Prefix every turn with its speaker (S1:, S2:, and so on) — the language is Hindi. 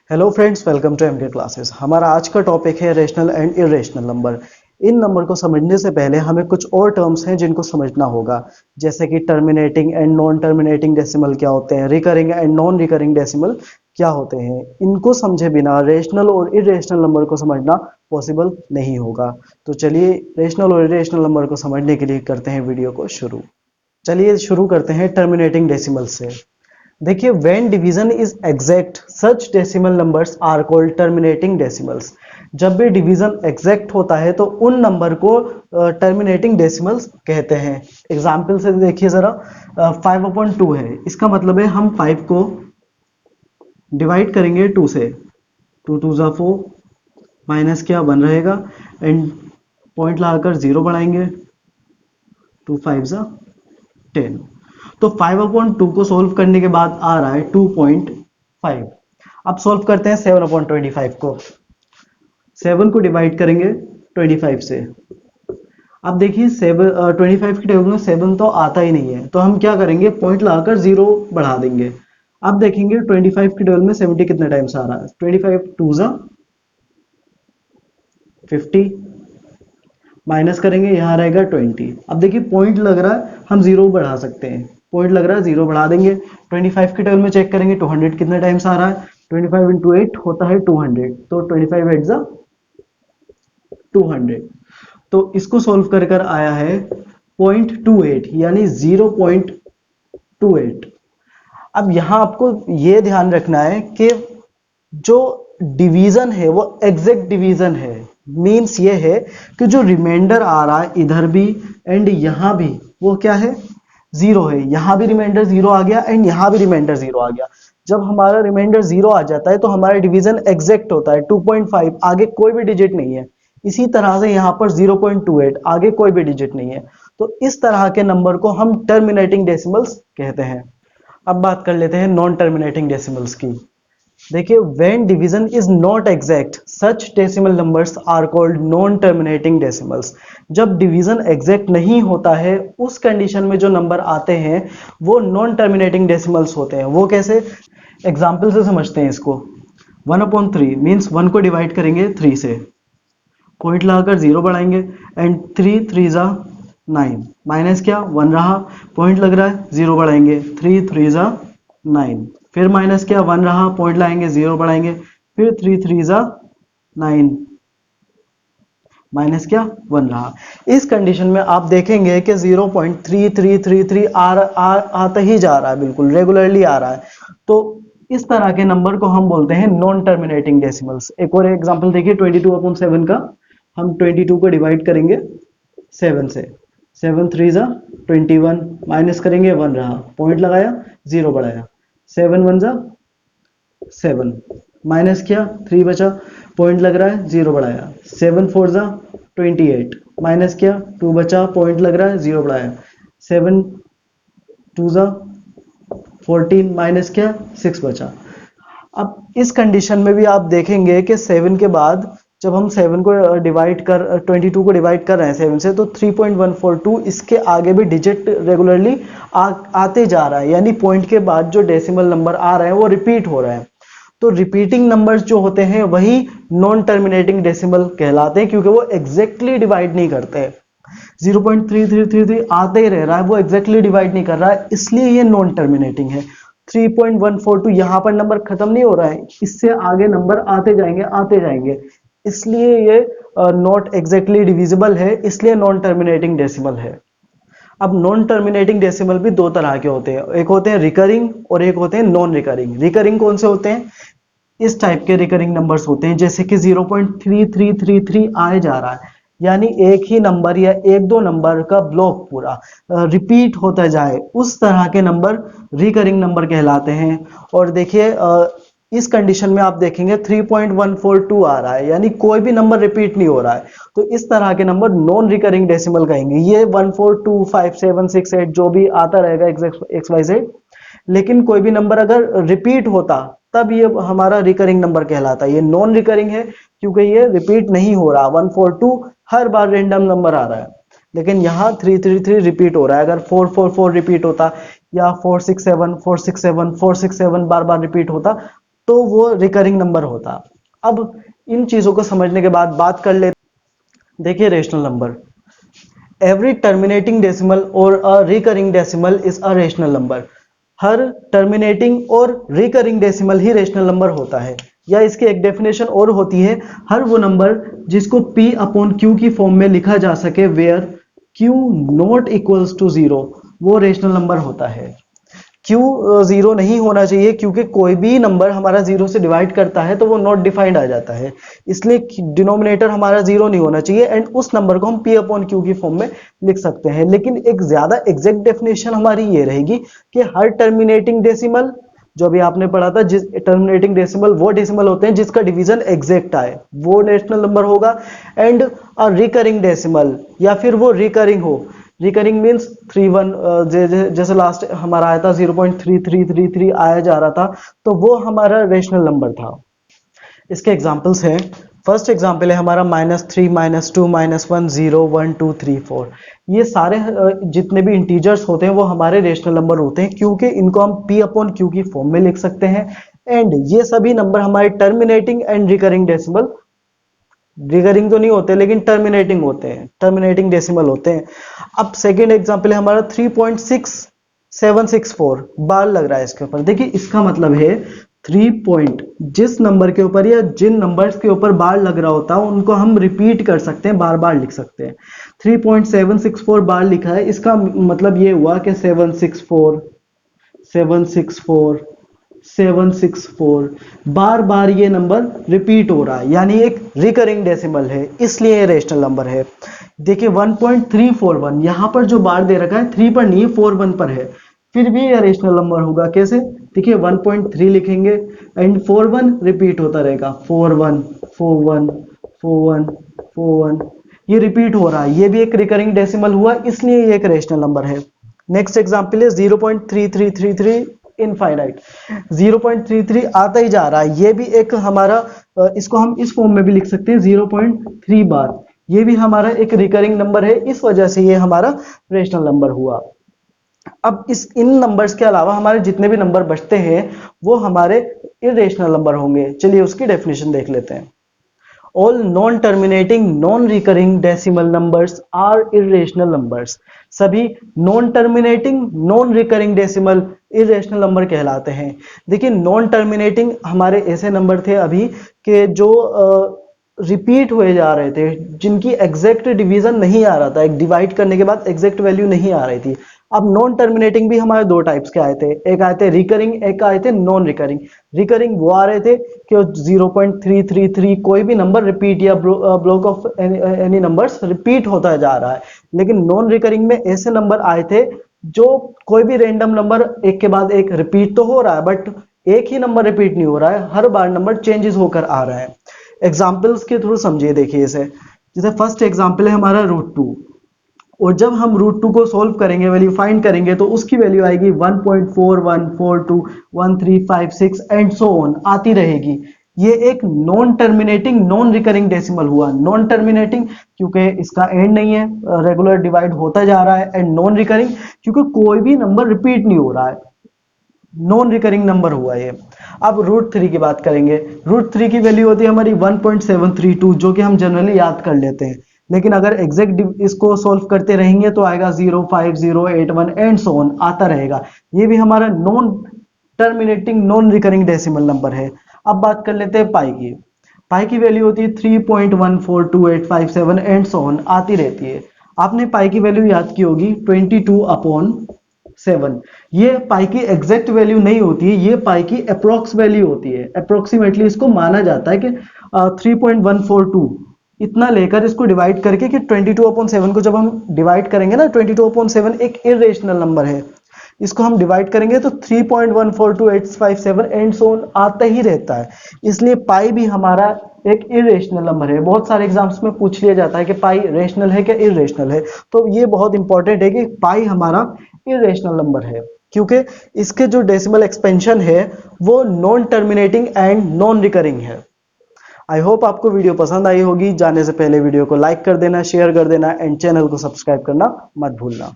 S1: Hello friends, welcome to MK classes. हमारा आज का टॉपिक है रेशनल एंड इरेशनल नंबर। इन नंबर को समझने से पहले हमें कुछ और टर्म्स हैं जिनको समझना होगा, जैसे कि terminating and non terminating decimal क्या होते हैं, recurring and non recurring decimal क्या होते हैं। इनको समझे बिना रेशनल और इरेशनल नंबर को समझना पॉसिबल नहीं होगा। तो चलिए रेशनल और इरेशनल नंबर को समझने के लिए करते हैं वीडियो को शुरू। चलिए शुरू करते हैं टर्मिनेटिंग डेसिमल से। देखिए, when division is exact such decimal numbers are called terminating decimals. जब भी डिवीजन एग्जैक्ट होता है तो उन नंबर को टर्मिनेटिंग डेसिमल्स कहते हैं। एग्जाम्पल से देखिए जरा, 5/2 है, इसका मतलब है हम 5 को डिवाइड करेंगे 2 से। 2 2 ज़ा 4, माइनस क्या 1 रहेगा, एंड पॉइंट लगाकर 0 बढ़ाएंगे, 2 5 ज़ा 10। तो 5/2 को सोल्व करने के बाद आ रहा है 2.5। अब सोल्व करते हैं 7/25 को। 7 को डिवाइड करेंगे 25 से। अब देखिए 25 की टेबल में 7 तो आता ही नहीं है, तो हम क्या करेंगे, पॉइंट लगाकर 0 बढ़ा देंगे। अब देखेंगे 25 की टेबल में 70 कितने टाइम्स आ रहा है। 25 2 ज़ा 50, माइनस करेंगे, यहाँ रहेगा 20। अब देखिए पॉइंट लग रहा है, हम 0 बढ़ा सकते हैं। पॉइंट लग रहा है, 0 बढ़ा देंगे। 25 के टेबल में चेक करेंगे 200 कितने टाइम्स आ रहा है। 25 इंटू 8 होता है 200, तो 25 8 ज़ा 200। तो इसको सोल्व कर कर आया है 0.28, यानी 0.28। अब यहां आपको यह ध्यान रखना है कि जो डिवीजन है वो एग्जैक्ट डिवीजन है। मींस ये है कि जो रिमाइंडर आ रहा है इधर भी एंड यहां भी, वो क्या है, 0 है। यहां भी रिमाइंडर 0 आ गया एंड यहां भी रिमाइंडर 0 आ गया। जब हमारा रिमाइंडर 0 आ जाता है तो हमारा डिवीजन एग्जैक्ट होता है। 2.5 आगे कोई भी डिजिट नहीं है। इसी तरह से यहां पर 0.28 आगे कोई भी डिजिट नहीं है। तो इस तरह के नंबर को हम टर्मिनेटिंग डेसिमल्स कहते हैं। अब बात कर लेते हैं नॉन टर्मिनेटिंग डेसिमल्स की। देखिए, when division is not exact such decimal numbers are called non terminating decimals. जब डिवीजन एग्जैक्ट नहीं होता है उस कंडीशन में जो नंबर आते हैं वो नॉन टर्मिनेटिंग डेसिमल्स होते हैं। वो कैसे, एग्जाम्पल से समझते हैं इसको। 1/3 मीन्स 1 को डिवाइड करेंगे 3 से, पॉइंट लगाकर 0 बढ़ाएंगे, एंड 3 3 ज़ा 9, माइनस क्या 1 रहा, पॉइंट लग रहा है 0 बढ़ाएंगे, 3 3 ज़ा 9, फिर माइनस क्या 1 रहा, पॉइंट लाएंगे 0 बढ़ाएंगे, फिर 3 3 ज़ा 9, माइनस क्या 1 रहा। इस कंडीशन में आप देखेंगे कि 0.3333 आता ही जा रहा है, बिल्कुल रेगुलरली आ रहा है। तो इस तरह के नंबर को हम बोलते हैं नॉन टर्मिनेटिंग डेसिमल्स। एक और एग्जांपल देखिए 22/7 का। हम 22 को डिवाइड करेंगे 7 से। 7 3 ज़ा 21, माइनस करेंगे 1 रहा, पॉइंट लगाया 0 बढ़ाया, 7 1 ज़ा 7, माइनस किया 3 बचा, पॉइंट लग रहा है 0 बढ़ाया, 7 4 ज़ा 28, माइनस किया 2 बचा, पॉइंट लग रहा है 0 बढ़ाया, 7 2 ज़ा 14, माइनस किया 6 बचा। अब इस कंडीशन में भी आप देखेंगे कि 7 के बाद जब हम 7 को डिवाइड कर 22 को डिवाइड कर रहे हैं 7 से, तो 3.142 इसके आगे भी डिजिट रेगुलरली आते जा रहा है, यानी पॉइंट के बाद जो डेसिमल नंबर आ रहे हैं वो रिपीट हो रहे हैं। तो रिपीटिंग नंबर्स जो होते हैं वही नॉन टर्मिनेटिंग डेसिमल कहलाते हैं, क्योंकि वो एग्जैक्टली डिवाइड नहीं करते। 0.3333 आते ही रह रहा है, वो एग्जैक्टली डिवाइड नहीं कर रहा है, इसलिए ये नॉन टर्मिनेटिंग है। 3.142 यहां पर नंबर खत्म नहीं हो रहा है, इससे आगे नंबर आते जाएंगे, इसलिए ये नॉट एग्जैक्टली डिविजिबल है, इसलिए नॉन टर्मिनेटिंग डेसिमल है। अब नॉन टर्मिनेटिंग डेसिमल भी दो तरह के होते हैं, एक होते हैं रिकरिंग और एक होते हैं नॉन रिकरिंग। रिकरिंग कौन से होते हैं, इस टाइप के रिकरिंग नंबर्स होते हैं, जैसे कि 0.3333 आए जा रहा है, यानी एक ही नंबर या एक दो नंबर का ब्लॉक पूरा रिपीट होता जाए, उस तरह के नंबर रिकरिंग नंबर कहलाते हैं। और देखिए इस कंडीशन में आप देखेंगे 3.142 आ रहा है, यानी कोई भी नंबर रिपीट नहीं हो रहा है, तो इस तरह के नंबर नॉन रिकरिंग डेसिमल कहेंगे। ये 1 4 2 5 7 6 8 जो भी आता रहेगा एक्स वाई जेड, लेकिन कोई भी नंबर अगर रिपीट होता तब ये हमारा रिकरिंग नंबर कहलाता है। ये नॉन रिकरिंग है क्योंकि ये रिपीट नहीं हो रहा। 142 हर बार रेंडम नंबर आ रहा है, लेकिन यहाँ 333 रिपीट हो रहा है। अगर 444 रिपीट होता या 467 467 467 बार बार रिपीट होता तो वो रिकरिंग नंबर होता। अब इन चीजों को समझने के बाद बात कर ले, देखिए rational number, every terminating decimal और a recurring decimal is a rational number. हर टर्मिनेटिंग और रिकरिंग डेसिमल ही रेशनल नंबर होता है, या इसकी एक डेफिनेशन और होती है, हर वो नंबर जिसको p अपॉन q की फॉर्म में लिखा जा सके where q not equals to zero, वो रेशनल नंबर होता है। क्यू जीरो नहीं होना चाहिए, क्योंकि कोई भी नंबर हमारा जीरो से डिवाइड करता है तो वो नॉट डिफाइंड आ जाता है, इसलिए डिनोमिनेटर हमारा जीरो नहीं होना चाहिए, एंड उस नंबर को हम p अपॉन क्यू की फॉर्म में लिख सकते हैं। लेकिन एक ज्यादा एग्जैक्ट डेफिनेशन हमारी ये रहेगी कि हर टर्मिनेटिंग डेसिमल, जो अभी आपने पढ़ा था, जिस टर्मिनेटिंग डेसिमल वो डेसिमल होते हैं जिसका डिवीजन एग्जैक्ट आए, वो रेशनल नंबर होगा। एंड अ रिकरिंग डेसिमल, या फिर वो रिकरिंग हो, रिकरिंग मीन्स 31, जैसे लास्ट हमारा आया था 0.3333 आया जा रहा था, तो वो हमारा रेशनल नंबर था। इसके एग्जांपल्स हैं, फर्स्ट एग्जांपल है हमारा -3 -2 -1 0 1 2 3 4। ये सारे जितने भी इंटीजर्स होते हैं वो हमारे रेशनल नंबर होते हैं, क्योंकि इनको हम p अपॉन q की फॉर्म में लिख सकते हैं। एंड ये सभी नंबर हमारे terminating and recurring decimal, recurring तो नहीं होते लेकिन टर्मिनेटिंग होते हैं, टर्मिनेटिंग डेसिमल होते हैं। अब सेकेंड एग्जांपल है हमारा 3.6764, बार लग रहा है इसके ऊपर। देखिए इसका मतलब है 3 पॉइंट, जिस नंबर के ऊपर या जिन नंबर्स के ऊपर बार लग रहा होता है उनको हम रिपीट कर सकते हैं, बार बार लिख सकते हैं। 3.764 बार लिखा है, इसका मतलब ये हुआ कि 764 764 764 बार बार ये नंबर रिपीट हो रहा है, यानी एक रिकरिंग डेसिमल है, इसलिए ये रेशनल नंबर है। देखिए 1.341 यहां पर जो बार दे रखा है 3 पर नहीं 41 पर है, फिर भी ये रेशनल नंबर होगा। कैसे? देखिए 1.3 लिखेंगे एंड 41 रिपीट होता रहेगा, 41 41 41 41, ये रिपीट हो रहा है, ये भी एक रिकरिंग डेसिमल हुआ, इसलिए ये एक रेशनल नंबर है। नेक्स्ट एग्जांपल है 0.3333 इनफाइनाइट, 0.33 आता ही जा रहा है, ये भी एक हमारा इसको हम इस फॉर्म में भी लिख सकते हैं 0.3 बार, ये भी हमारा एक रिकरिंग नंबर है, इस वजह से ये हमारा रेशनल नंबर हुआ। अब इन नंबर्स के अलावा हमारे जितने भी नंबर बचते हैं वो हमारे इरेशनल नंबर होंगे। चलिए उसकी डेफिनेशन देख लेते हैं। All non-terminating, non-recurring decimal numbers are irrational numbers. सभी non-terminating, non-recurring decimal irrational number कहलाते हैं। देखिए non-terminating हमारे ऐसे नंबर थे अभी के जो रिपीट हुए जा रहे थे, जिनकी एग्जैक्ट डिवीजन नहीं आ रहा था, एक डिवाइड करने के बाद एग्जैक्ट वैल्यू नहीं आ रही थी। अब नॉन टर्मिनेटिंग भी हमारे दो टाइप्स के आए थे, एक आए थे रिकरिंग, एक आए थे नॉन रिकरिंग। रिकरिंग वो आ रहे थे कि 0.333 कोई भी नंबर रिपीट या block of any numbers repeat होता जा रहा है। लेकिन नॉन रिकरिंग में ऐसे नंबर आए थे जो कोई भी रैंडम नंबर एक के बाद एक रिपीट तो हो रहा है, बट एक ही नंबर रिपीट नहीं हो रहा है, हर बार नंबर चेंजेस होकर आ रहा है। एग्जाम्पल्स के थ्रू समझिए, देखिए इसे, जैसे फर्स्ट एग्जाम्पल है हमारा √2, और जब हम √2 को सॉल्व करेंगे, वैल्यू फाइंड करेंगे, तो उसकी वैल्यू आएगी 1.4142 1356 एंड सो ऑन आती रहेगी। ये एक non terminating non recurring decimal हुआ। नॉन टर्मिनेटिंग क्योंकि इसका एंड नहीं है, रेगुलर डिवाइड होता जा रहा है, एंड नॉन रिकरिंग क्योंकि कोई भी नंबर रिपीट नहीं हो रहा है, नॉन रिकरिंग नंबर हुआ ये। अब √3 की बात करेंगे, √3 की वैल्यू होती है हमारी 1.732, जो कि हम जनरली याद कर लेते हैं, लेकिन अगर एग्जैक्ट इसको सॉल्व करते रहेंगे तो आएगा 05081 एंड सो ऑन आता रहेगा। ये भी हमारा non terminating non recurring decimal number है। अब बात कर लेते हैं पाई की। पाई की वैल्यू होती है 3.142857 एंड सो ऑन आती रहती है। आपने पाई की वैल्यू याद की होगी 22/7। ये पाई की एग्जैक्ट वैल्यू नहीं होती है, ये पाई की अप्रोक्स वैल्यू होती है। अप्रोक्सीमेटली इसको माना जाता है कि 3.142 इतना लेकर इसको डिवाइड करके कि 22/7 को जब हम डिवाइड करेंगे ना, 22/7 एक इरेशनल नंबर है, इसको हम डिवाइड करेंगे तो 3.142857 एंड सो ऑन आता ही रहता है, इसलिए पाई भी हमारा एक इरेशनल नंबर है। बहुत सारे एग्जाम्स में पूछ लिया जाता है कि पाई रेशनल है क्या इरेशनल है, तो ये बहुत इंपॉर्टेंट है कि पाई हमारा इरेशनल नंबर है, क्योंकि इसके जो डेसिमल एक्सपेंशन है वो non terminating and non recurring है। आई होप आपको वीडियो पसंद आई होगी। जाने से पहले वीडियो को लाइक कर देना, शेयर कर देना एंड चैनल को सब्सक्राइब करना मत भूलना।